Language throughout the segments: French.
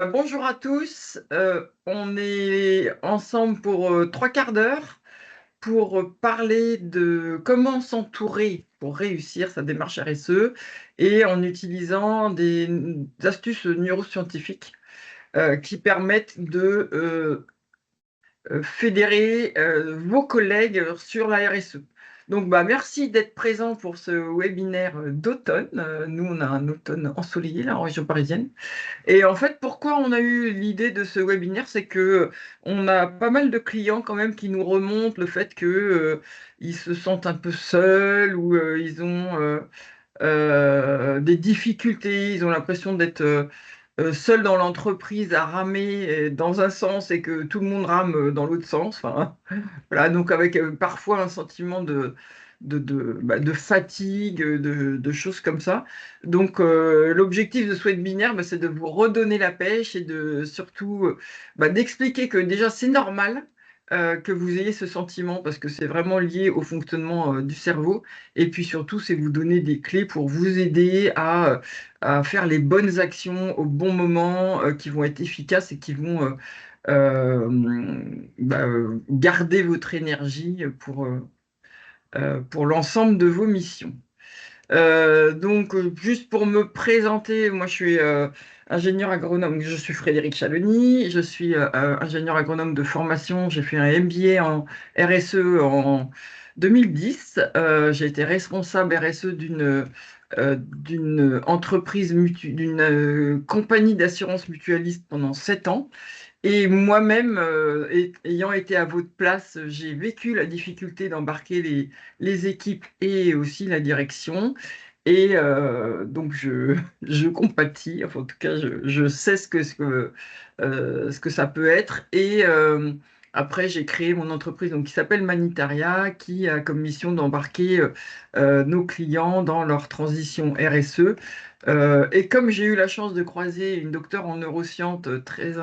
Bonjour à tous, on est ensemble pour 3/4 d'heure pour parler de comment s'entourer pour réussir sa démarche RSE et en utilisant des astuces neuroscientifiques qui permettent de fédérer vos collègues sur la RSE. Donc, merci d'être présent pour ce webinaire d'automne. Nous, on a un automne ensoleillé là en région parisienne. Et en fait, pourquoi on a eu l'idée de ce webinaire, c'est que on a pas mal de clients quand même qui nous remontent le fait que ils se sentent un peu seuls ou ils ont des difficultés, ils ont l'impression d'être seuls dans l'entreprise à ramer dans un sens et que tout le monde rame dans l'autre sens. Enfin, voilà, donc avec parfois un sentiment de fatigue, de choses comme ça. Donc l'objectif de ce webinaire, c'est de vous redonner la pêche et de surtout d'expliquer que déjà c'est normal que vous ayez ce sentiment parce que c'est vraiment lié au fonctionnement du cerveau. Et puis surtout, c'est vous donner des clés pour vous aider à faire les bonnes actions au bon moment qui vont être efficaces et qui vont garder votre énergie pour l'ensemble de vos missions. Donc, juste pour me présenter, moi je suis ingénieur agronome, je suis Frédéric Chalony, je suis ingénieur agronome de formation, j'ai fait un MBA en RSE en 2010. J'ai été responsable RSE d'une entreprise, d'une compagnie d'assurance mutualiste pendant 7 ans. Et moi-même, ayant été à votre place, j'ai vécu la difficulté d'embarquer les équipes et aussi la direction. Et donc, je compatis, enfin, en tout cas, je sais ce que ça peut être. Et après, j'ai créé mon entreprise donc, qui s'appelle Manitaria, qui a comme mission d'embarquer nos clients dans leur transition RSE. Et comme j'ai eu la chance de croiser une docteure en neurosciences très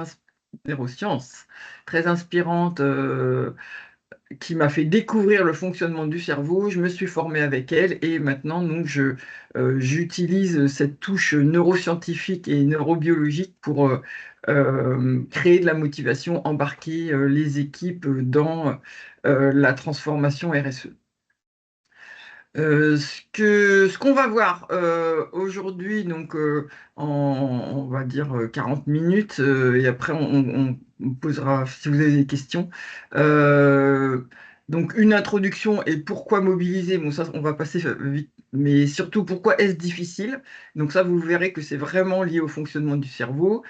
inspirante qui m'a fait découvrir le fonctionnement du cerveau. Je me suis formé avec elle et maintenant donc j'utilise cette touche neuroscientifique et neurobiologique pour créer de la motivation, embarquer les équipes dans la transformation RSE. Ce qu'on va voir aujourd'hui, donc on va dire 40 minutes, et après on posera si vous avez des questions. Euh, donc une introduction et pourquoi mobiliser, bon ça on va passer vite, mais surtout pourquoi est-ce difficile? Donc ça vous verrez que c'est vraiment lié au fonctionnement du cerveau.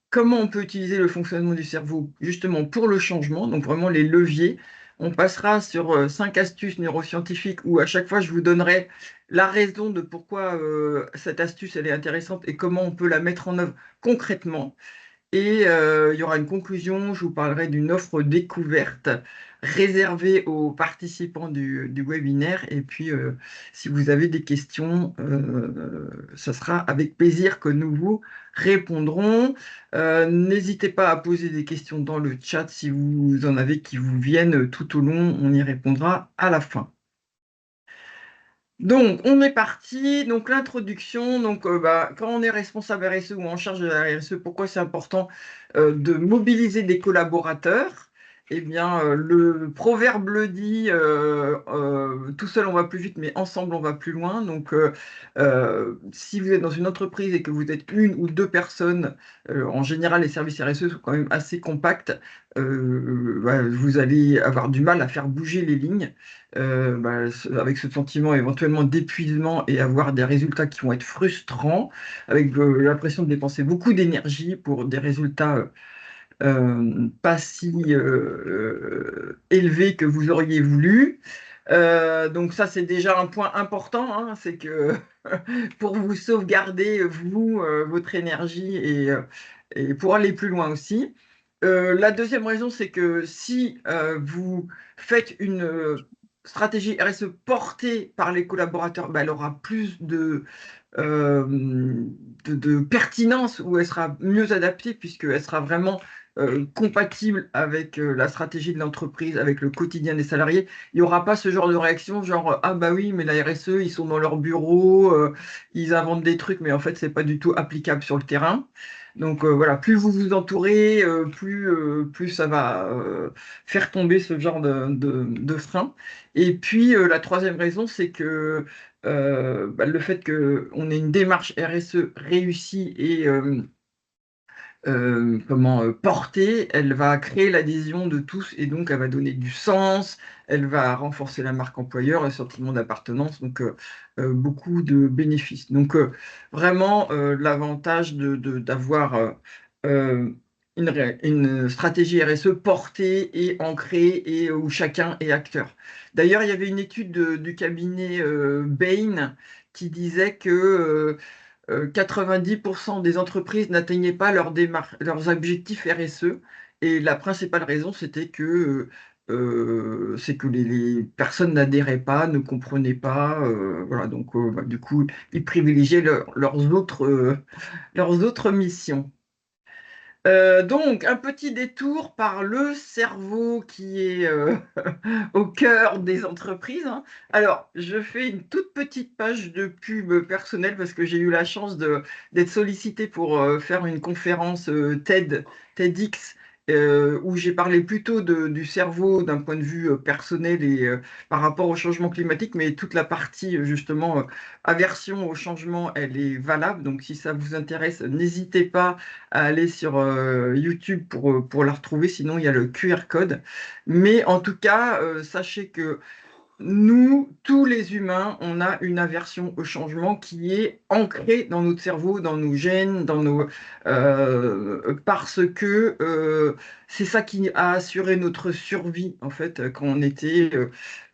Comment on peut utiliser le fonctionnement du cerveau justement pour le changement, donc vraiment les leviers. On passera sur 5 astuces neuroscientifiques où à chaque fois je vous donnerai la raison de pourquoi cette astuce elle est intéressante et comment on peut la mettre en œuvre concrètement. Et il y aura une conclusion, je vous parlerai d'une offre découverte réservée aux participants du webinaire. Et puis, si vous avez des questions, ça sera avec plaisir que nous vous répondrons. N'hésitez pas à poser des questions dans le chat si vous en avez qui vous viennent tout au long, on y répondra à la fin. Donc, on est parti. Donc, l'introduction. Donc, quand on est responsable RSE ou en charge de la RSE, pourquoi c'est important de mobiliser des collaborateurs? Eh bien, le proverbe le dit, tout seul on va plus vite, mais ensemble on va plus loin. Donc, si vous êtes dans une entreprise et que vous êtes une ou deux personnes, en général les services RSE sont quand même assez compacts, vous allez avoir du mal à faire bouger les lignes avec ce sentiment éventuellement d'épuisement et avoir des résultats qui vont être frustrants, avec l'impression de dépenser beaucoup d'énergie pour des résultats pas si élevés que vous auriez voulu. Donc ça, c'est déjà un point important, hein, c'est que pour vous sauvegarder, vous, votre énergie et pour aller plus loin aussi. La deuxième raison, c'est que si vous faites une stratégie RSE portée par les collaborateurs, elle aura plus euh, de pertinence ou elle sera mieux adaptée puisqu'elle sera vraiment compatible avec la stratégie de l'entreprise, avec le quotidien des salariés. Il n'y aura pas ce genre de réaction, genre ah bah oui, mais la RSE, ils sont dans leur bureau, ils inventent des trucs, mais en fait, c'est pas du tout applicable sur le terrain. Donc voilà, plus vous vous entourez, plus ça va faire tomber ce genre de frein. Et puis la troisième raison, c'est que le fait qu'on ait une démarche RSE réussie et portée, elle va créer l'adhésion de tous et donc elle va donner du sens, elle va renforcer la marque employeur, le sentiment d'appartenance, donc beaucoup de bénéfices. Donc vraiment l'avantage d'avoir euh, une stratégie RSE portée et ancrée et où chacun est acteur. D'ailleurs, il y avait une étude du cabinet Bain qui disait que 90% des entreprises n'atteignaient pas leurs objectifs RSE. Et la principale raison, c'était que, c'est que les personnes n'adhéraient pas, ne comprenaient pas. Voilà, donc, du coup, ils privilégiaient leurs autres missions. Donc, un petit détour par le cerveau qui est au cœur des entreprises, hein. Alors, je fais une toute petite page de pub personnelle parce que j'ai eu la chance d'être sollicité pour faire une conférence TEDx où j'ai parlé plutôt du cerveau d'un point de vue personnel et par rapport au changement climatique, mais toute la partie justement aversion au changement, elle est valable. Donc, si ça vous intéresse, n'hésitez pas à aller sur YouTube pour la retrouver. Sinon, il y a le QR code. Mais en tout cas, sachez que nous, tous les humains, on a une aversion au changement qui est ancrée dans notre cerveau, dans nos gènes, parce que c'est ça qui a assuré notre survie, en fait, quand on était,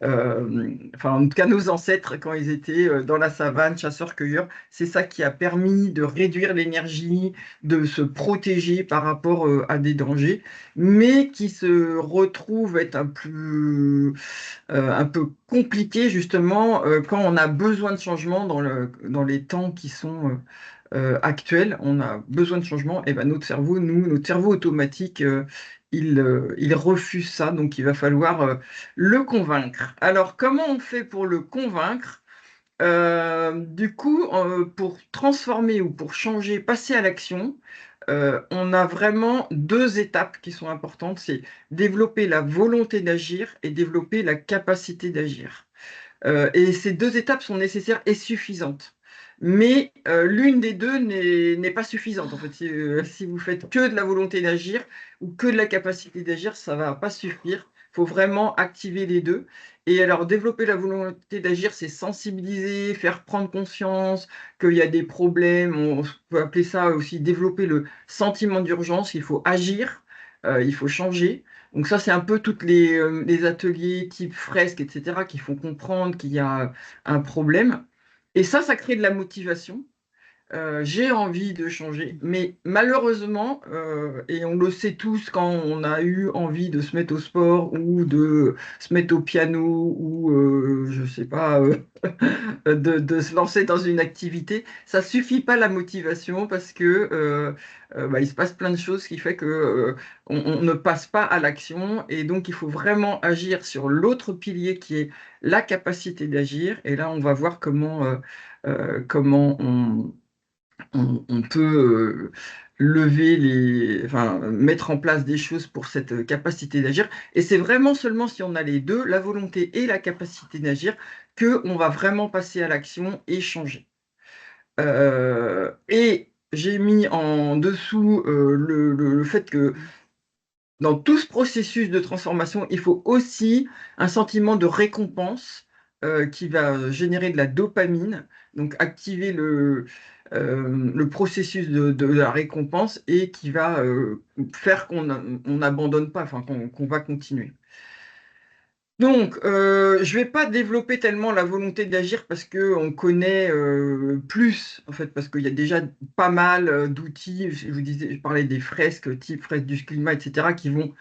enfin, en tout cas, nos ancêtres, quand ils étaient dans la savane, chasseurs-cueilleurs, c'est ça qui a permis de réduire l'énergie, de se protéger par rapport à des dangers, mais qui se retrouvent être un peu compliqué justement quand on a besoin de changement dans les temps qui sont actuels, on a besoin de changement, et ben notre cerveau automatique, il refuse ça, donc il va falloir le convaincre. Alors, comment on fait pour le convaincre? Du coup, pour transformer ou pour changer, passer à l'action, on a vraiment deux étapes qui sont importantes, c'est développer la volonté d'agir et développer la capacité d'agir. Et ces deux étapes sont nécessaires et suffisantes. Mais l'une des deux n'est pas suffisante. En fait, si vous faites que de la volonté d'agir ou que de la capacité d'agir, ça va pas suffire. Il faut vraiment activer les deux. Et alors, développer la volonté d'agir, c'est sensibiliser, faire prendre conscience qu'il y a des problèmes. On peut appeler ça aussi développer le sentiment d'urgence. Il faut agir, il faut changer. Donc ça, c'est un peu toutes les ateliers type fresques, etc., qui font comprendre qu'il y a un problème. Et ça crée de la motivation. J'ai envie de changer, mais malheureusement, et on le sait tous quand on a eu envie de se mettre au sport ou de se mettre au piano ou je sais pas, de se lancer dans une activité, ça suffit pas la motivation parce que il se passe plein de choses qui fait que on ne passe pas à l'action et donc il faut vraiment agir sur l'autre pilier qui est la capacité d'agir. Et là, on va voir comment on peut enfin, mettre en place des choses pour cette capacité d'agir. Et c'est vraiment seulement si on a les deux, la volonté et la capacité d'agir, que on va vraiment passer à l'action et changer. Et j'ai mis en dessous le fait que dans tout ce processus de transformation, il faut aussi un sentiment de récompense qui va générer de la dopamine, donc activer le processus de la récompense et qui va faire on n'abandonne pas, enfin qu'on va continuer. Donc, je vais pas développer tellement la volonté d'agir parce que on connaît plus, en fait, parce qu'il y a déjà pas mal d'outils. Je vous disais, je parlais des fresques, type fresques du climat, etc., qui vont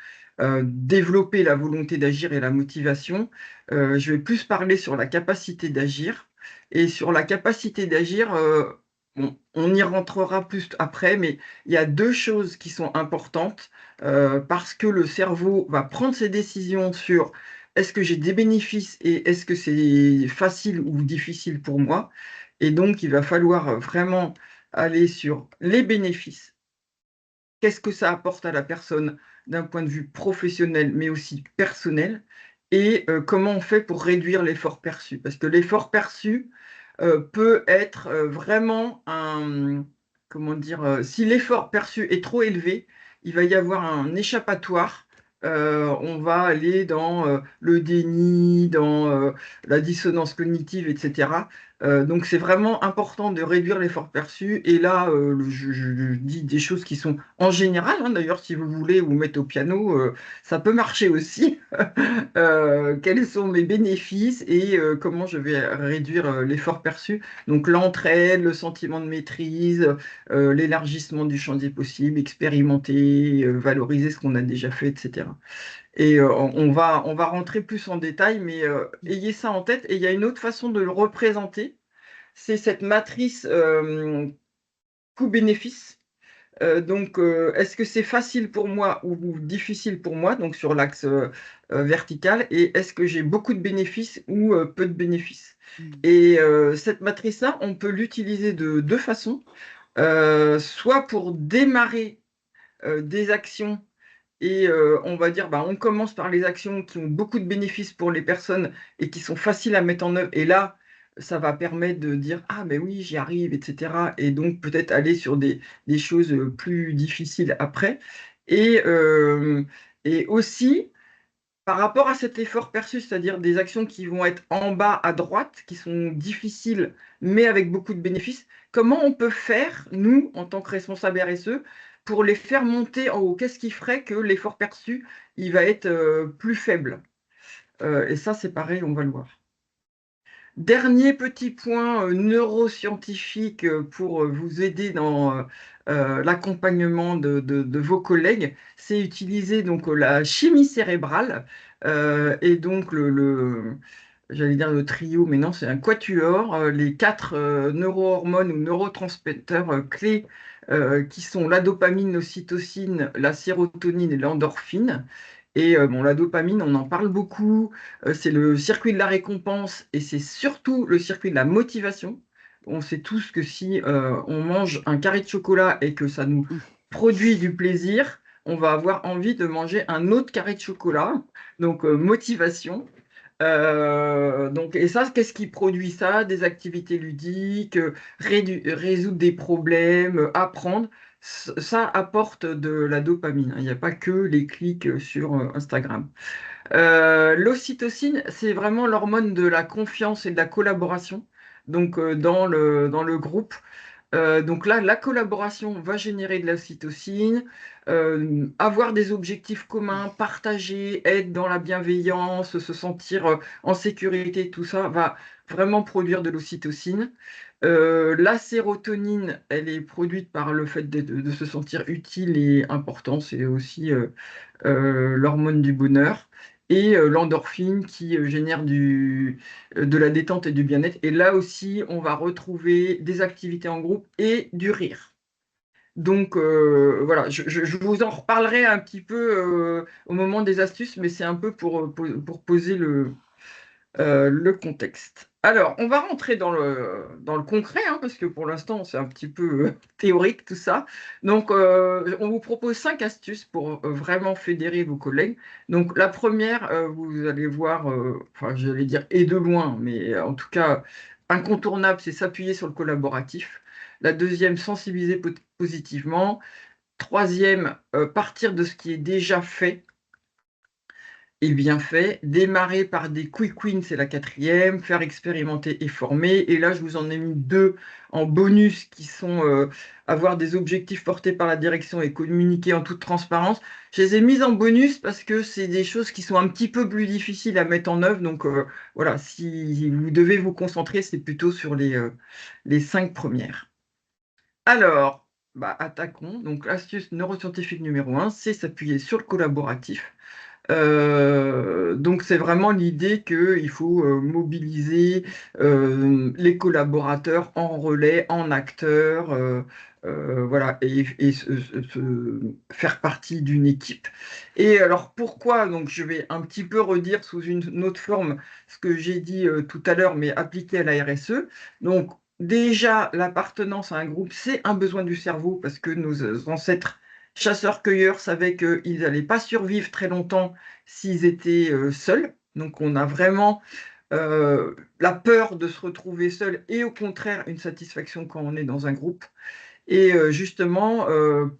développer la volonté d'agir et la motivation. Je vais plus parler sur la capacité d'agir. Et sur la capacité d'agir, on y rentrera plus après, mais il y a deux choses qui sont importantes parce que le cerveau va prendre ses décisions sur est-ce que j'ai des bénéfices et est-ce que c'est facile ou difficile pour moi? Et donc, il va falloir vraiment aller sur les bénéfices. qu'est-ce que ça apporte à la personne d'un point de vue professionnel, mais aussi personnel, et comment on fait pour réduire l'effort perçu. Parce que l'effort perçu peut être vraiment un, comment dire, si l'effort perçu est trop élevé, il va y avoir un échappatoire. On va aller dans le déni, dans la dissonance cognitive, etc. Donc c'est vraiment important de réduire l'effort perçu. Et là, je dis des choses qui sont en général, hein, d'ailleurs, si vous voulez vous mettre au piano, ça peut marcher aussi. Quels sont mes bénéfices et comment je vais réduire l'effort perçu. Donc l'entraide, le sentiment de maîtrise, l'élargissement du champ des possibles, expérimenter, valoriser ce qu'on a déjà fait, etc. Et on va rentrer plus en détail, mais ayez ça en tête. Et il y a une autre façon de le représenter, c'est cette matrice coût-bénéfice. Donc, est-ce que c'est facile pour moi ou difficile pour moi, donc sur l'axe vertical, et est-ce que j'ai beaucoup de bénéfices ou peu de bénéfices? Et cette matrice-là, on peut l'utiliser de deux façons. Soit pour démarrer des actions et on va dire, bah, on commence par les actions qui ont beaucoup de bénéfices pour les personnes et qui sont faciles à mettre en œuvre. Et là, ça va permettre de dire, ah ben oui, j'y arrive, etc. Et donc peut-être aller sur des choses plus difficiles après. Et, euh, et aussi, par rapport à cet effort perçu, c'est-à-dire des actions qui vont être en bas à droite, qui sont difficiles, mais avec beaucoup de bénéfices, comment on peut faire, nous, en tant que responsables RSE, pour les faire monter en haut? Qu'est-ce qui ferait que l'effort perçu, il va être plus faible? Et ça, c'est pareil, on va le voir. Dernier petit point neuroscientifique pour vous aider dans l'accompagnement de vos collègues, c'est utiliser donc la chimie cérébrale et donc j'allais dire le trio, mais non, c'est un quatuor, les quatre neurohormones ou neurotransmetteurs clés qui sont la dopamine, l'ocytocine, la sérotonine et l'endorphine. Et bon, la dopamine, on en parle beaucoup, c'est le circuit de la récompense et c'est surtout le circuit de la motivation. On sait tous que si on mange un carré de chocolat et que ça nous produit du plaisir, on va avoir envie de manger un autre carré de chocolat. Donc, motivation. Donc, et ça, qu'est-ce qui produit ça? Des activités ludiques, résoudre des problèmes, apprendre. Ça apporte de la dopamine, hein. Il n'y a pas que les clics sur Instagram. L'ocytocine, c'est vraiment l'hormone de la confiance et de la collaboration. Donc, dans le groupe, donc là, la collaboration va générer de l'ocytocine, avoir des objectifs communs, partager, être dans la bienveillance, se sentir en sécurité, tout ça va vraiment produire de l'ocytocine. La sérotonine, elle est produite par le fait de se sentir utile et important, c'est aussi l'hormone du bonheur. Et l'endorphine qui génère de la détente et du bien-être. Et là aussi, on va retrouver des activités en groupe et du rire. Donc voilà, je vous en reparlerai un petit peu au moment des astuces, mais c'est un peu pour poser le contexte. Alors, on va rentrer dans le concret, hein, parce que pour l'instant, c'est un petit peu théorique tout ça. Donc, on vous propose 5 astuces pour vraiment fédérer vos collègues. Donc, la première, vous allez voir, enfin, j'allais dire et de loin, mais en tout cas, incontournable, c'est s'appuyer sur le collaboratif. La deuxième, sensibiliser positivement. Troisième, partir de ce qui est déjà fait et bien fait. Démarrer par des quick wins, c'est la quatrième. Faire expérimenter et former. Et là, je vous en ai mis 2 en bonus qui sont avoir des objectifs portés par la direction et communiquer en toute transparence. Je les ai mises en bonus parce que c'est des choses qui sont un petit peu plus difficiles à mettre en œuvre. Donc voilà, si vous devez vous concentrer, c'est plutôt sur les 5 premières. Alors, bah, attaquons. Donc, l'astuce neuroscientifique numéro 1, c'est s'appuyer sur le collaboratif. Donc c'est vraiment l'idée qu'il faut mobiliser les collaborateurs en relais, en acteurs, voilà, et faire partie d'une équipe. Et alors pourquoi? Donc je vais un petit peu redire sous une autre forme ce que j'ai dit tout à l'heure, mais appliqué à la RSE. Donc déjà, l'appartenance à un groupe, c'est un besoin du cerveau parce que nos ancêtres chasseurs-cueilleurs savaient qu'ils n'allaient pas survivre très longtemps s'ils étaient seuls. Donc on a vraiment la peur de se retrouver seul et au contraire une satisfaction quand on est dans un groupe. Et justement,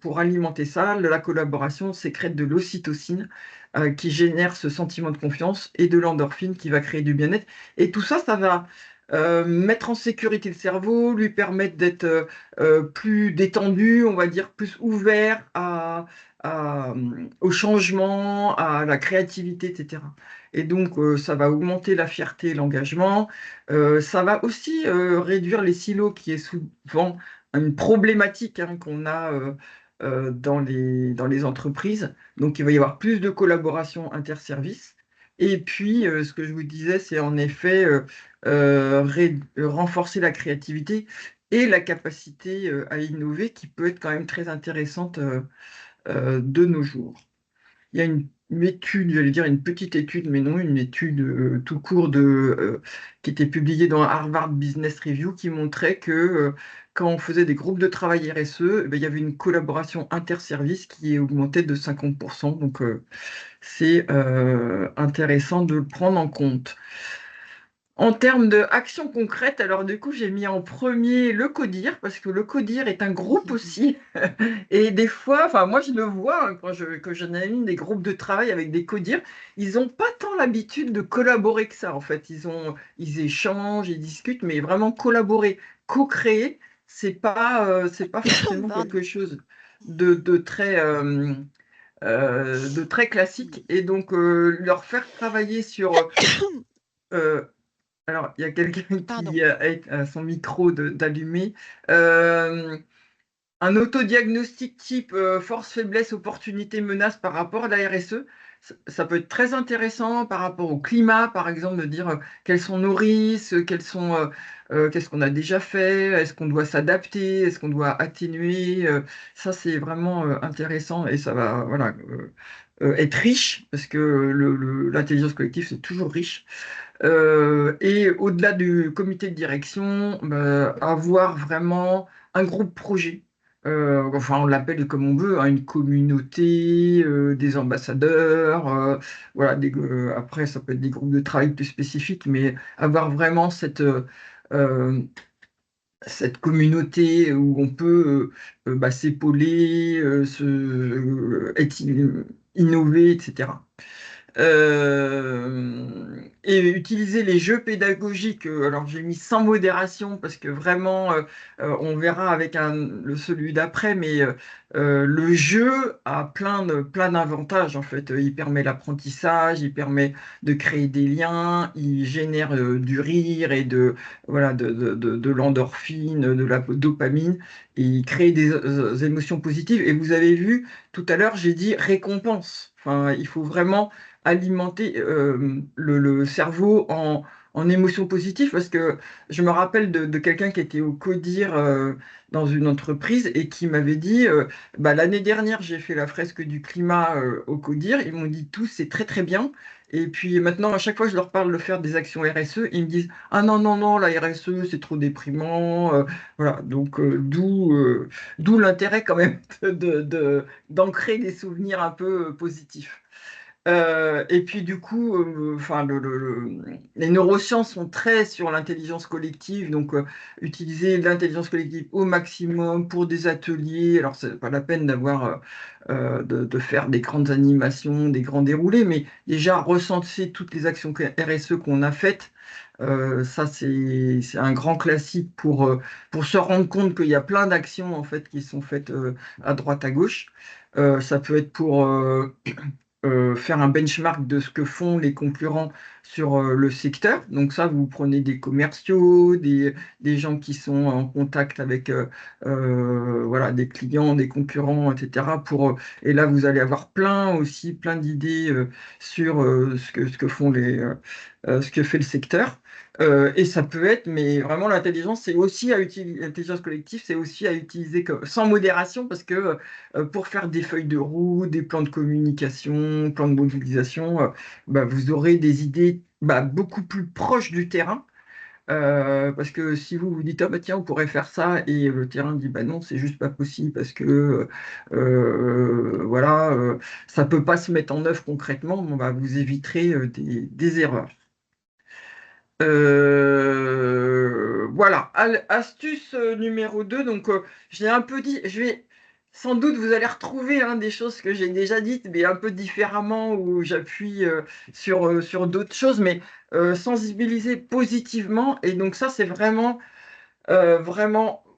pour alimenter ça, la collaboration sécrète de l'ocytocine qui génère ce sentiment de confiance et de l'endorphine qui va créer du bien-être. Et tout ça, ça va mettre en sécurité le cerveau, lui permettre d'être plus détendu, on va dire plus ouvert au changement, à la créativité, etc. Et donc, ça va augmenter la fierté et l'engagement. Ça va aussi réduire les silos qui est souvent une problématique hein, qu'on a dans les entreprises. Donc, il va y avoir plus de collaboration interservices. Et puis, ce que je vous disais, c'est en effet renforcer la créativité et la capacité à innover qui peut être quand même très intéressante de nos jours. Il y a une étude, j'allais dire une petite étude, mais non, une étude tout court qui était publiée dans Harvard Business Review qui montrait que quand on faisait des groupes de travail RSE, eh ben, il y avait une collaboration interservice qui augmentait de 50%. Donc, c'est intéressant de le prendre en compte. En termes d'actions concrètes, alors du coup, j'ai mis en premier le CODIR, parce que le CODIR est un groupe aussi. Et des fois, enfin moi je le vois hein, quand j'anime des groupes de travail avec des CODIR, ils n'ont pas tant l'habitude de collaborer que ça en fait. Ils échangent, ils discutent, mais vraiment collaborer, co-créer, c'est pas forcément Pardon. quelque chose de très classique. Et donc leur faire travailler sur euh, alors, il y a quelqu'un Pardon. qui a son micro d'allumé. Euh, un autodiagnostic type force, faiblesse, opportunité, menace par rapport à la RSE, ça peut être très intéressant par rapport au climat, par exemple, de dire quels sont nos risques, qu'est-ce qu'on a déjà fait, est-ce qu'on doit s'adapter, est-ce qu'on doit atténuer. Ça, c'est vraiment intéressant et ça va voilà, être riche parce que l'intelligence collective, c'est toujours riche. Et au-delà du comité de direction, avoir vraiment un groupe projet. Enfin, on l'appelle comme on veut, hein, une communauté, des ambassadeurs, voilà, après ça peut être des groupes de travail plus spécifiques, mais avoir vraiment euh, cette communauté où on peut s'épauler, innover, etc. Et utiliser les jeux pédagogiques. Alors j'ai mis sans modération parce que vraiment, on verra avec celui d'après, mais le jeu a plein d'avantages en fait. Il permet l'apprentissage, il permet de créer des liens, il génère du rire et voilà, de l'endorphine, de la dopamine, et il crée des émotions positives. Et vous avez vu, tout à l'heure, j'ai dit récompense. Enfin, il faut vraiment alimenter le cerveau en émotions positives parce que je me rappelle de quelqu'un qui était au CODIR dans une entreprise et qui m'avait dit l'année dernière j'ai fait la fresque du climat au CODIR, ils m'ont dit tous c'est très très bien et puis maintenant à chaque fois que je leur parle de faire des actions RSE ils me disent ah non non non la RSE c'est trop déprimant voilà donc d'où l'intérêt quand même d'ancrer des souvenirs un peu positifs. Et puis du coup, enfin, les neurosciences sont très sur l'intelligence collective, donc utiliser l'intelligence collective au maximum pour des ateliers. Alors c'est pas la peine de faire des grandes animations, des grands déroulés, mais déjà recenser toutes les actions RSE qu'on a faites. Ça c'est un grand classique pour se rendre compte qu'il y a plein d'actions en fait qui sont faites à droite à gauche. Ça peut être pour faire un benchmark de ce que font les concurrents sur le secteur. Donc ça, vous prenez des commerciaux, des gens qui sont en contact avec voilà, des clients, des concurrents, etc. Et là, vous allez avoir plein d'idées sur ce que font ce que fait le secteur. Et ça peut être, mais vraiment l'intelligence, c'est aussi à utiliser, l'intelligence collective, c'est aussi à utiliser sans modération parce que pour faire des feuilles de route, des plans de communication, plans de mobilisation, vous aurez des idées beaucoup plus proches du terrain Parce que si vous vous dites, ah bah tiens, on pourrait faire ça, et le terrain dit, bah non, c'est juste pas possible parce que voilà, ça peut pas se mettre en œuvre concrètement, bon, bah, vous éviterez des erreurs. Voilà, astuce numéro 2. Donc, j'ai un peu dit, je vais sans doute, vous allez retrouver hein, des choses que j'ai déjà dites, mais un peu différemment, où j'appuie sur d'autres choses, mais sensibiliser positivement. Et donc, ça, c'est vraiment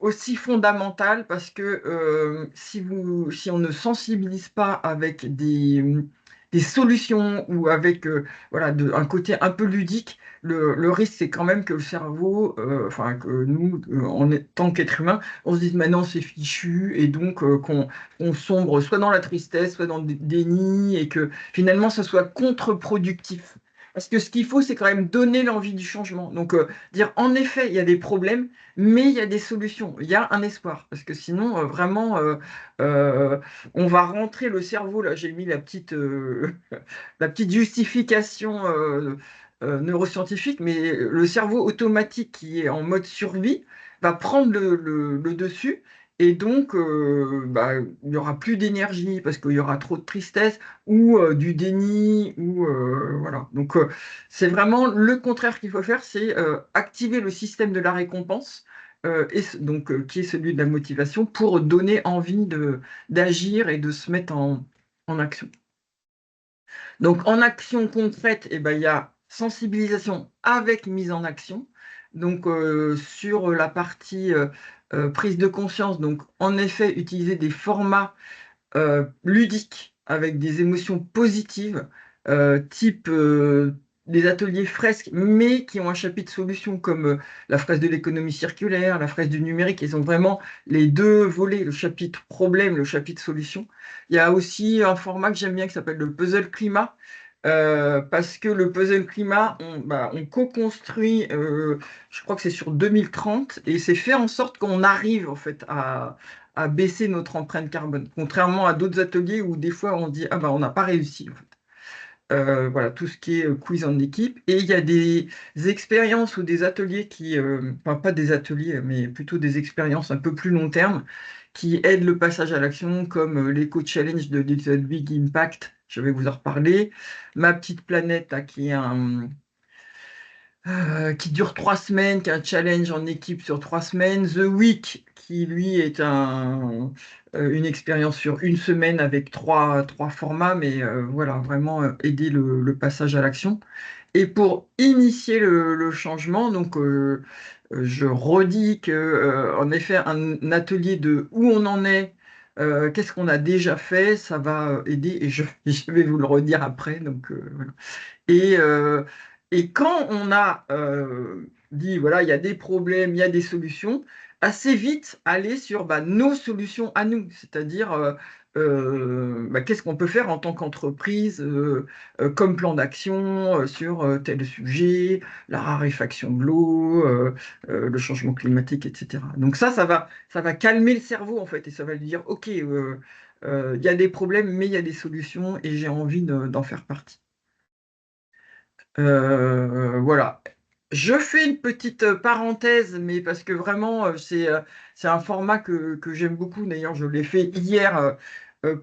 aussi fondamental parce que si on ne sensibilise pas avec des solutions ou avec voilà, un côté un peu ludique, le risque c'est quand même que le cerveau, enfin que nous, tant qu'être humain, on se dise maintenant c'est fichu et donc qu'on sombre soit dans la tristesse, soit dans le déni et que finalement ça soit contre-productif. Parce que ce qu'il faut, c'est quand même donner l'envie du changement. Donc, dire en effet, il y a des problèmes, mais il y a des solutions, il y a un espoir, parce que sinon, vraiment, euh, on va rentrer le cerveau, là j'ai mis la petite justification neuroscientifique, mais le cerveau automatique qui est en mode survie va prendre le dessus, et donc bah, il n'y aura plus d'énergie, parce qu'il y aura trop de tristesse, ou du déni, ou voilà. Donc c'est vraiment le contraire qu'il faut faire, c'est activer le système de la récompense donc, qui est celui de la motivation, pour donner envie d'agir et de se mettre en action. Donc, en action concrète, eh ben, il y a sensibilisation avec mise en action. Donc, sur la partie prise de conscience, donc, en effet, utiliser des formats ludiques avec des émotions positives, type des ateliers fresques, mais qui ont un chapitre solution, comme la fresque de l'économie circulaire, la fresque du numérique. Ils ont vraiment les deux volets, le chapitre problème, le chapitre solution. Il y a aussi un format que j'aime bien qui s'appelle le puzzle climat. Parce que le puzzle climat, on co-construit, je crois que c'est sur 2030, et c'est fait en sorte qu'on arrive en fait à baisser notre empreinte carbone, contrairement à d'autres ateliers où des fois on dit ah bah on n'a pas réussi en fait. Voilà, tout ce qui est quiz en équipe. Et il y a des expériences ou des ateliers enfin pas des ateliers, mais plutôt des expériences un peu plus long terme qui aident le passage à l'action, comme l'éco-challenge de Little Big Impact. Je vais vous en reparler. Ma petite planète, là, qui dure 3 semaines, qui est un challenge en équipe sur 3 semaines. The Week, qui lui est une expérience sur une semaine avec trois formats, mais voilà, vraiment aider le passage à l'action. Et pour initier le changement, donc je redis que, en effet, un atelier de où on en est, qu'est-ce qu'on a déjà fait, ça va aider, et je vais vous le redire après. Donc, voilà. Et, euh, et quand on a dit, voilà, il y a des problèmes, il y a des solutions, assez vite aller sur bah, nos solutions à nous, c'est-à-dire bah, qu'est-ce qu'on peut faire en tant qu'entreprise comme plan d'action sur tel sujet, la raréfaction de l'eau, le changement climatique, etc. Donc ça va calmer le cerveau en fait, et ça va lui dire, OK, il y a des problèmes, mais il y a des solutions, et j'ai envie d'en faire partie. Voilà. Je fais une petite parenthèse, mais parce que vraiment, c'est un format que j'aime beaucoup. D'ailleurs, je l'ai fait hier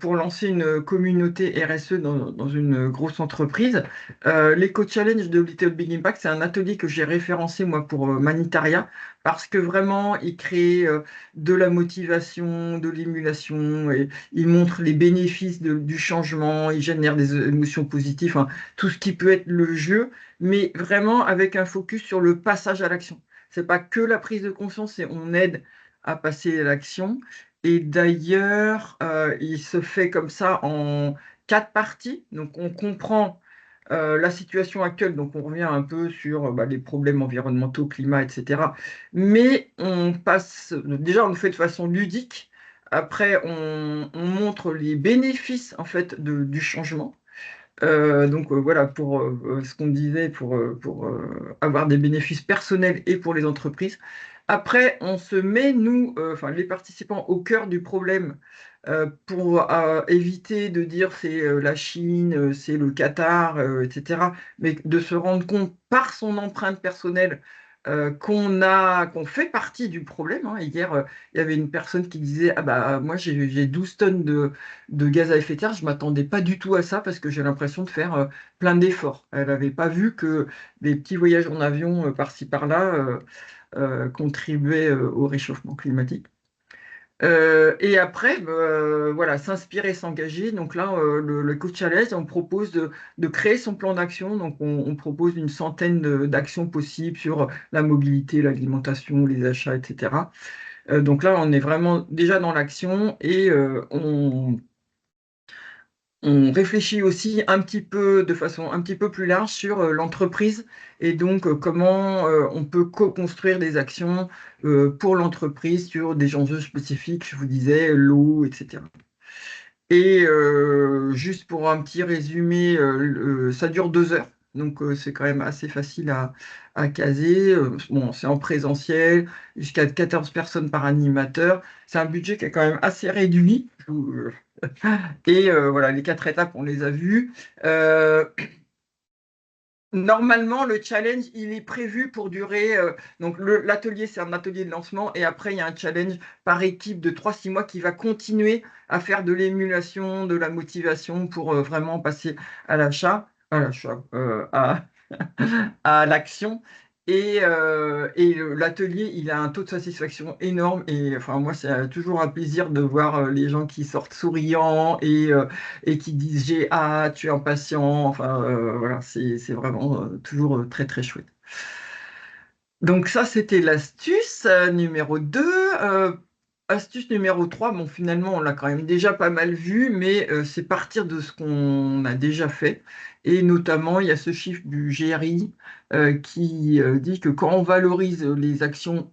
pour lancer une communauté RSE dans une grosse entreprise. l'Eco-Challenge de Little Big Impact, c'est un atelier que j'ai référencé, moi, pour Manitaria, parce que vraiment, il crée de la motivation, de l'émulation, et il montre les bénéfices du changement, il génère des émotions positives. Enfin, tout ce qui peut être le jeu, mais vraiment avec un focus sur le passage à l'action. C'est pas que la prise de conscience, c'est on aide à passer à l'action. Et d'ailleurs, il se fait comme ça en 4 parties. Donc on comprend la situation actuelle, donc on revient un peu sur bah, les problèmes environnementaux, climat, etc. Mais on passe, déjà on le fait de façon ludique. Après, on montre les bénéfices en fait du changement. Donc voilà, pour ce qu'on disait, pour avoir des bénéfices personnels et pour les entreprises. Après, on se met, nous, enfin les participants, au cœur du problème pour éviter de dire c'est la Chine, c'est le Qatar, etc. Mais de se rendre compte par son empreinte personnelle qu'on fait partie du problème, hein. Hier, il y avait une personne qui disait, ah bah moi j'ai 12 tonnes de gaz à effet de serre, je m'attendais pas du tout à ça parce que j'ai l'impression de faire plein d'efforts. Elle n'avait pas vu que des petits voyages en avion par-ci par-là contribuaient au réchauffement climatique. Et après, voilà, s'inspirer, s'engager. Donc là, le Coach Challenge, on propose de créer son plan d'action. Donc on propose une centaine d'actions possibles sur la mobilité, l'alimentation, les achats, etc. Donc là, on est vraiment déjà dans l'action et on réfléchit aussi un petit peu de façon un petit peu plus large sur l'entreprise et donc comment on peut co-construire des actions pour l'entreprise sur des enjeux spécifiques, je vous disais, l'eau, etc. Et juste pour un petit résumé, ça dure 2 heures, donc c'est quand même assez facile à caser. Bon, c'est en présentiel, jusqu'à 14 personnes par animateur. C'est un budget qui est quand même assez réduit. Et voilà, les 4 étapes, on les a vues. Normalement, le challenge, il est prévu pour durer. Donc, l'atelier, c'est un atelier de lancement. Et après, il y a un challenge par équipe de 3-6 mois qui va continuer à faire de l'émulation, de la motivation pour vraiment passer à l'achat, à l'action. Et l'atelier, il a un taux de satisfaction énorme. Et enfin, moi, c'est toujours un plaisir de voir les gens qui sortent souriants et qui disent j'ai hâte, je suis impatient. Enfin, voilà, c'est vraiment toujours très, très chouette. Donc ça, c'était l'astuce numéro 2. Astuce numéro 3, bon, finalement, on l'a quand même déjà pas mal vu, mais c'est partir de ce qu'on a déjà fait. Et notamment, il y a ce chiffre du GRI qui dit que quand on valorise les actions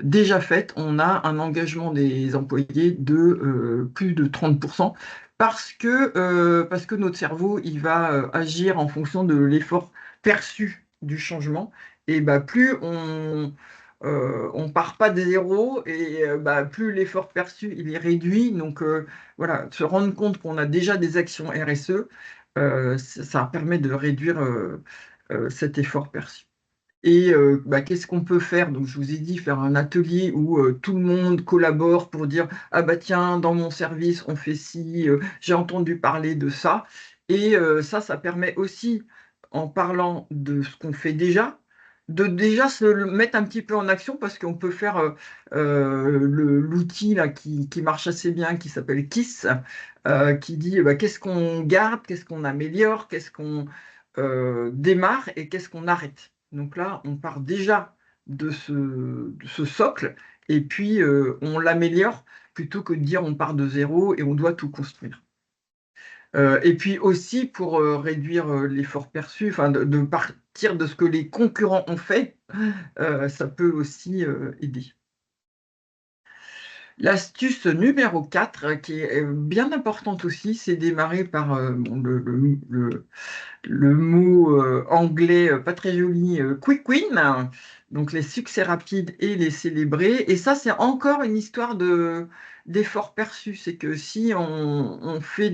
déjà faites, on a un engagement des employés de plus de 30%, parce que notre cerveau, il va agir en fonction de l'effort perçu du changement. Et bah, plus on part pas de zéro et bah, plus l'effort perçu il est réduit. Donc voilà, se rendre compte qu'on a déjà des actions RSE, ça permet de réduire cet effort perçu. Et bah, qu'est-ce qu'on peut faire? Donc je vous ai dit faire un atelier où tout le monde collabore pour dire ah bah tiens dans mon service on fait ci, j'ai entendu parler de ça. Et ça permet aussi en parlant de ce qu'on fait déjà de déjà se mettre un petit peu en action parce qu'on peut faire l'outil là qui marche assez bien qui s'appelle KISS qui dit bah, qu'est-ce qu'on garde, qu'est-ce qu'on améliore, qu'est-ce qu'on démarre et qu'est-ce qu'on arrête. Donc là, on part déjà de ce socle et puis on l'améliore plutôt que de dire on part de zéro et on doit tout construire. Et puis aussi pour réduire l'effort perçu, enfin de partir de ce que les concurrents ont fait, ça peut aussi aider. L'astuce numéro 4, qui est bien importante aussi, c'est démarrer par bon, le mot anglais pas très joli, quick win, donc les succès rapides et les célébrer. Et ça, c'est encore une histoire d'effort perçu. C'est que si on fait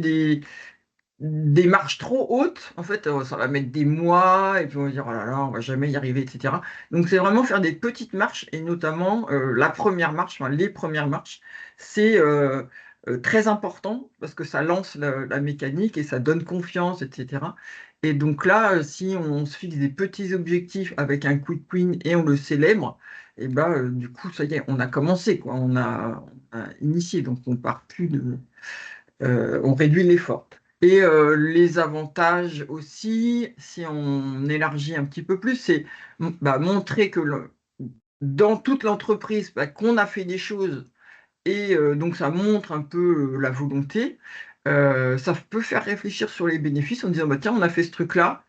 des marches trop hautes, en fait, ça va mettre des mois, et puis on va dire, oh là là, on va jamais y arriver, etc. Donc, c'est vraiment faire des petites marches, et notamment la première marche, enfin, les premières marches, c'est très important, parce que ça lance la mécanique, et ça donne confiance, etc. Et donc là, si on se fixe des petits objectifs avec un quick win, et on le célèbre, et ben, du coup, ça y est, on a commencé, quoi, on a initié, donc on part plus de on réduit l'effort. Et les avantages aussi, si on élargit un petit peu plus, c'est bah, montrer que dans toute l'entreprise, bah, qu'on a fait des choses et donc ça montre un peu la volonté. Ça peut faire réfléchir sur les bénéfices en disant bah, tiens, on a fait ce truc-là.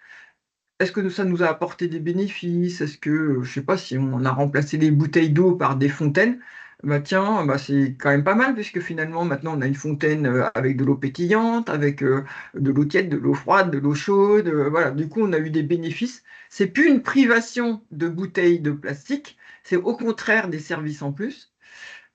Est-ce que ça nous a apporté des bénéfices? Est-ce que, je sais pas, si on a remplacé les bouteilles d'eau par des fontaines, bah tiens, bah c'est quand même pas mal, puisque finalement, maintenant, on a une fontaine avec de l'eau pétillante, avec de l'eau tiède, de l'eau froide, de l'eau chaude. Voilà, du coup, on a eu des bénéfices. C'est plus une privation de bouteilles de plastique, c'est au contraire des services en plus.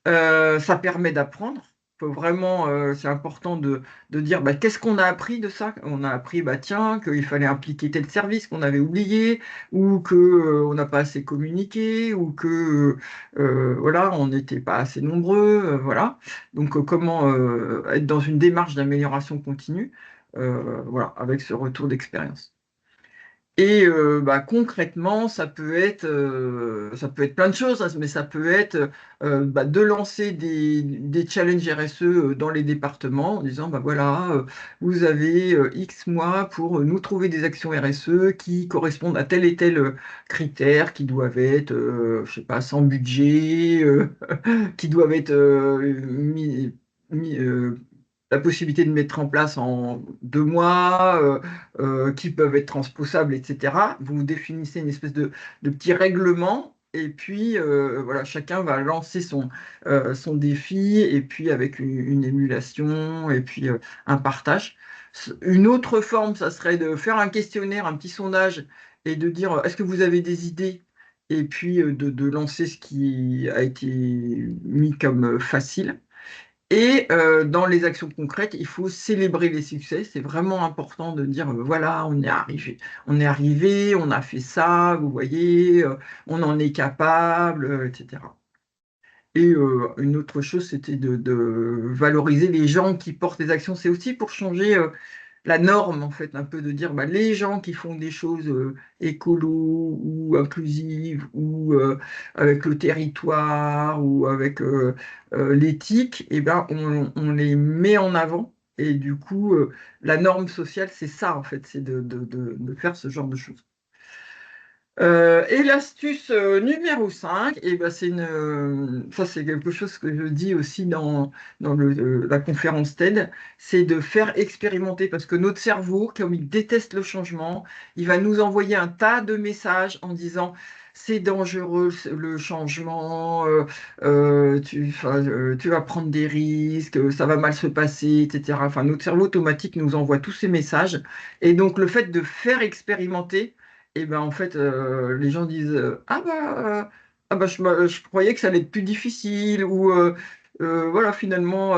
Ça permet d'apprendre. faut vraiment, c'est important de dire bah, qu'est-ce qu'on a appris de ça? On a appris, bah, tiens, qu'il fallait impliquer tel service qu'on avait oublié, ou que on n'a pas assez communiqué, ou que voilà, on n'était pas assez nombreux, voilà. Donc, comment être dans une démarche d'amélioration continue, voilà, avec ce retour d'expérience. Et bah, concrètement, ça peut être plein de choses, hein, mais ça peut être bah, de lancer des challenges RSE dans les départements en disant, bah voilà, vous avez X mois pour nous trouver des actions RSE qui correspondent à tel et tel critère, qui doivent être, je sais pas, sans budget, qui doivent être mis, la possibilité de mettre en place en 2 mois, qui peuvent être transposables, etc. Vous définissez une espèce de petit règlement, et puis voilà, chacun va lancer son défi, et puis avec une émulation, et puis un partage. Une autre forme, ça serait de faire un questionnaire, un petit sondage, et de dire est-ce que vous avez des idées? Et puis de lancer ce qui a été mis comme facile. Et dans les actions concrètes, il faut célébrer les succès. C'est vraiment important de dire, voilà, on est arrivé, on a fait ça, vous voyez, on en est capable, etc. Et une autre chose, c'était de valoriser les gens qui portent les actions. C'est aussi pour changer la norme, en fait, un peu de dire, bah, les gens qui font des choses écolo ou inclusives ou avec le territoire ou avec l'éthique, eh ben, on les met en avant. Et du coup, la norme sociale, c'est ça, en fait, c'est de faire ce genre de choses. Et l'astuce numéro 5, et ben ça c'est quelque chose que je dis aussi dans la conférence TED, c'est de faire expérimenter, parce que notre cerveau, comme il déteste le changement, il va nous envoyer un tas de messages en disant c'est dangereux le changement, tu vas prendre des risques, ça va mal se passer, etc. Enfin, notre cerveau automatique nous envoie tous ces messages, et donc le fait de faire expérimenter, et ben en fait, les gens disent ah bah je croyais que ça allait être plus difficile, ou voilà, finalement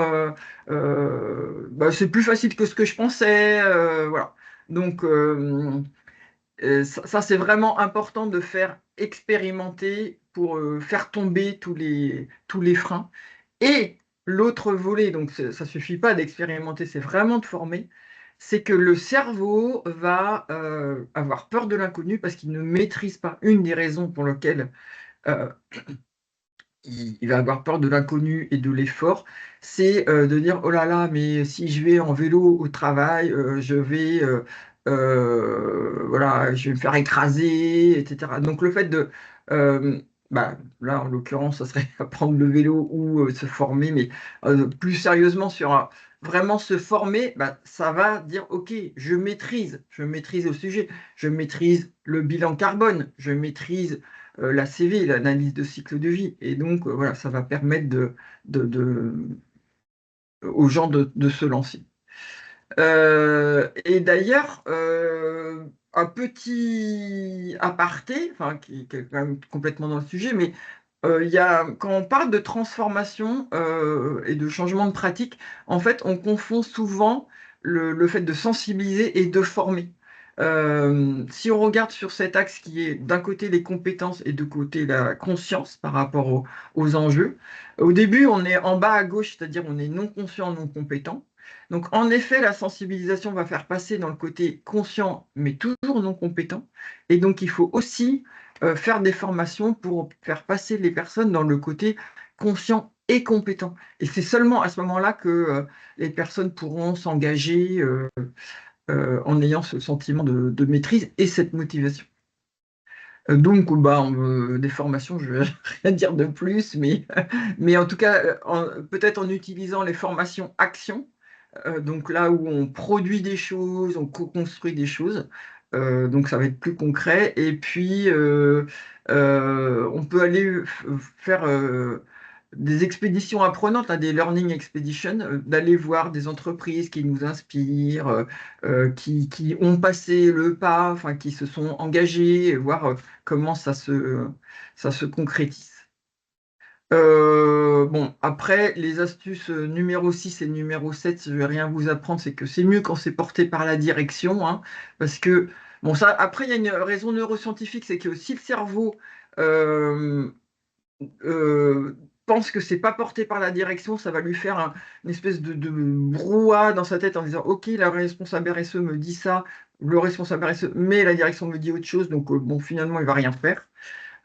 bah, c'est plus facile que ce que je pensais, voilà. Donc ça, c'est vraiment important de faire expérimenter pour faire tomber tous les freins. Et l'autre volet, donc ça suffit pas d'expérimenter, c'est vraiment de former, c'est que le cerveau va avoir peur de l'inconnu parce qu'il ne maîtrise pas. Une des raisons pour lesquelles euh, il va avoir peur de l'inconnu et de l'effort, c'est de dire, oh là là, mais si je vais en vélo au travail, voilà, je vais me faire écraser, etc. Donc le fait bah, là en l'occurrence, ça serait apprendre le vélo ou se former, mais plus sérieusement sur vraiment se former, bah, ça va dire, ok, je maîtrise le sujet, je maîtrise le bilan carbone, je maîtrise la CV, l'analyse de cycle de vie. Et donc, voilà, ça va permettre aux gens de se lancer. Et d'ailleurs, un petit aparté, enfin, qui est quand même complètement dans le sujet, mais quand on parle de transformation et de changement de pratique, en fait, on confond souvent le fait de sensibiliser et de former. Si on regarde sur cet axe qui est d'un côté les compétences et de côté la conscience par rapport aux enjeux, au début, on est en bas à gauche, c'est-à-dire on est non conscient, non compétent. Donc, en effet, la sensibilisation va faire passer dans le côté conscient, mais toujours non compétent. Et donc, il faut aussi faire des formations pour faire passer les personnes dans le côté conscient et compétent. Et c'est seulement à ce moment-là que les personnes pourront s'engager en ayant ce sentiment de maîtrise et cette motivation. Donc, bah, des formations, je ne vais rien dire de plus, mais en tout cas, peut-être en utilisant les formations actions, donc là où on produit des choses, on co-construit des choses, donc ça va être plus concret. Et puis, on peut aller faire des expéditions apprenantes, hein, des learning expeditions, d'aller voir des entreprises qui nous inspirent, qui ont passé le pas, enfin, qui se sont engagées, et voir comment ça se concrétise. Bon, après, les astuces numéro 6 et numéro 7, je vais rien vous apprendre, c'est que c'est mieux quand c'est porté par la direction, hein, parce que, bon, ça, après, il y a une raison neuroscientifique, c'est que si le cerveau euh, pense que c'est pas porté par la direction, ça va lui faire une espèce de brouhaha dans sa tête en disant, OK, la responsable RSE me dit ça, le responsable RSE, mais la direction me dit autre chose, donc bon, finalement, il va rien faire.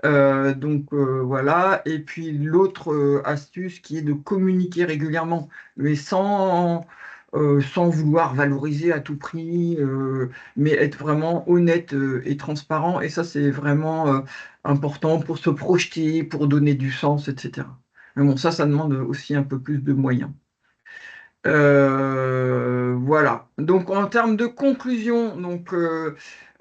Voilà. Et puis l'autre astuce qui est de communiquer régulièrement, mais sans vouloir valoriser à tout prix, mais être vraiment honnête et transparent. Et ça, c'est vraiment important pour se projeter, pour donner du sens, etc. Mais bon, ça demande aussi un peu plus de moyens. Voilà. Donc en termes de conclusion,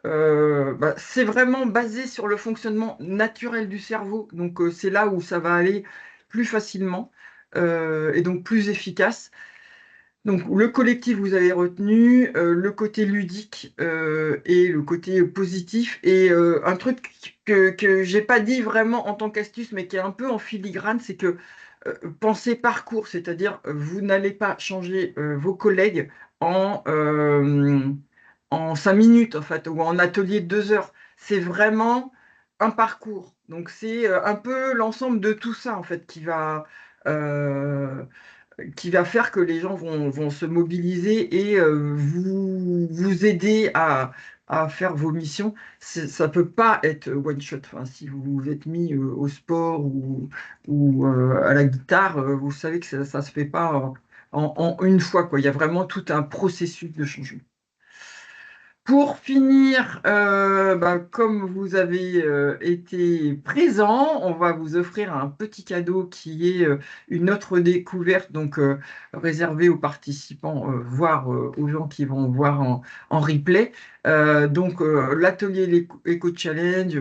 bah, c'est vraiment basé sur le fonctionnement naturel du cerveau. Donc c'est là où ça va aller plus facilement et donc plus efficace. Donc le collectif, vous avez retenu le côté ludique et le côté positif. Et un truc que j'ai pas dit vraiment en tant qu'astuce, mais qui est un peu en filigrane, c'est que pensez parcours, c'est-à-dire vous n'allez pas changer vos collègues en, euh, en 5 minutes, en fait, ou en atelier de 2 heures. C'est vraiment un parcours. Donc c'est un peu l'ensemble de tout ça, en fait, euh, qui va faire que les gens vont se mobiliser et vous aider à faire vos missions. Ça peut pas être one shot. Enfin, si vous vous êtes mis au sport ou à la guitare, vous savez que ça se fait pas en une fois, quoi. Il y a vraiment tout un processus de changement. Pour finir, bah, comme vous avez été présent, on va vous offrir un petit cadeau qui est une autre découverte, donc réservée aux participants, voire aux gens qui vont voir en replay. L'atelier Eco Challenge,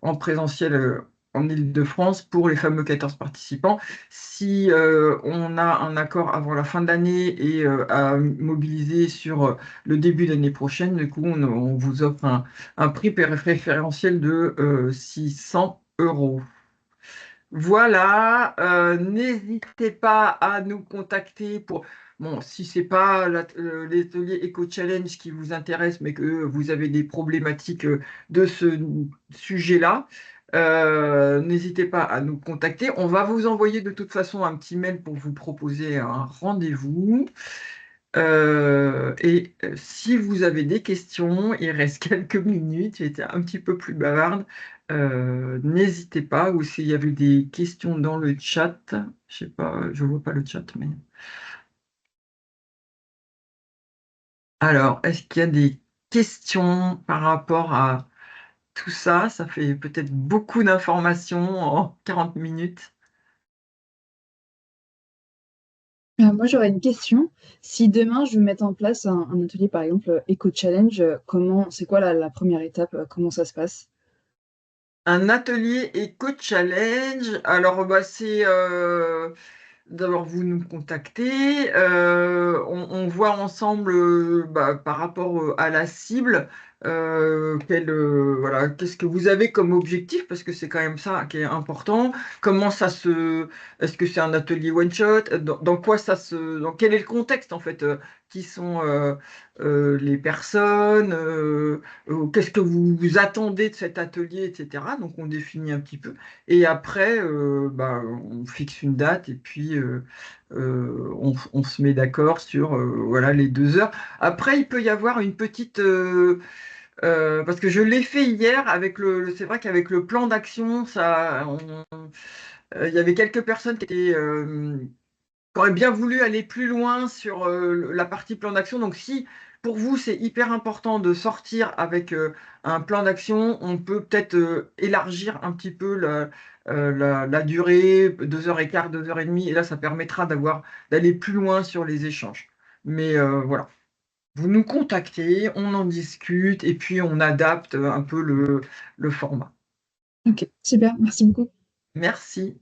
en présentiel en Île-de-France pour les fameux 14 participants. Si on a un accord avant la fin de l'année et à mobiliser sur le début de l'année prochaine, du coup, on vous offre un prix préférentiel de 600 euros. Voilà, n'hésitez pas à nous contacter pour, bon, si c'est pas l'atelier Eco Challenge qui vous intéresse, mais que vous avez des problématiques de ce sujet-là, n'hésitez pas à nous contacter. On va vous envoyer de toute façon un petit mail pour vous proposer un rendez-vous. Si vous avez des questions, il reste quelques minutes, j'ai été un petit peu plus bavarde. N'hésitez pas, ou s'il y avait des questions dans le chat, je sais pas, je vois pas le chat, mais. Alors, est-ce qu'il y a des questions par rapport à tout ça? Ça fait peut-être beaucoup d'informations en 40 minutes. Moi, j'aurais une question. Si demain, je veux mettre en place un atelier, par exemple, Eco Challenge, c'est quoi la première étape? Comment ça se passe? Un atelier éco-challenge, alors bah, c'est d'abord vous nous contactez, on voit ensemble bah, par rapport à la cible, voilà, qu'est-ce que vous avez comme objectif, parce que c'est quand même ça qui est important. Comment est-ce que c'est un atelier one shot? Dans quoi dans quel est le contexte en fait? Qui sont les personnes? Qu'est-ce que vous attendez de cet atelier, etc. Donc on définit un petit peu. Et après, bah, on fixe une date et puis on se met d'accord sur voilà, les 2 heures. Après, il peut y avoir une petite... parce que je l'ai fait hier avec c'est vrai qu'avec le plan d'action, il y avait quelques personnes qui auraient bien voulu aller plus loin sur la partie plan d'action. Donc, si pour vous c'est hyper important de sortir avec un plan d'action, on peut peut-être élargir un petit peu la durée, 2 h15, 2 h30, et là, ça permettra d'aller plus loin sur les échanges. Mais voilà, vous nous contactez, on en discute et puis on adapte un peu le format. Ok, super, merci beaucoup. Merci.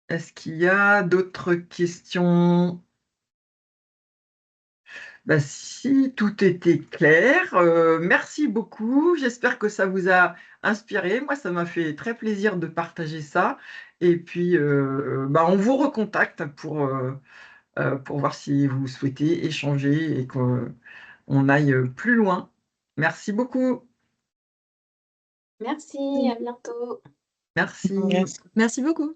Est-ce qu'il y a d'autres questions? Bah, si tout était clair, merci beaucoup. J'espère que ça vous a inspiré. Moi, ça m'a fait très plaisir de partager ça. Et puis, bah, on vous recontacte pour voir si vous souhaitez échanger et qu'on aille plus loin. Merci beaucoup. Merci, à bientôt. Merci. Merci beaucoup.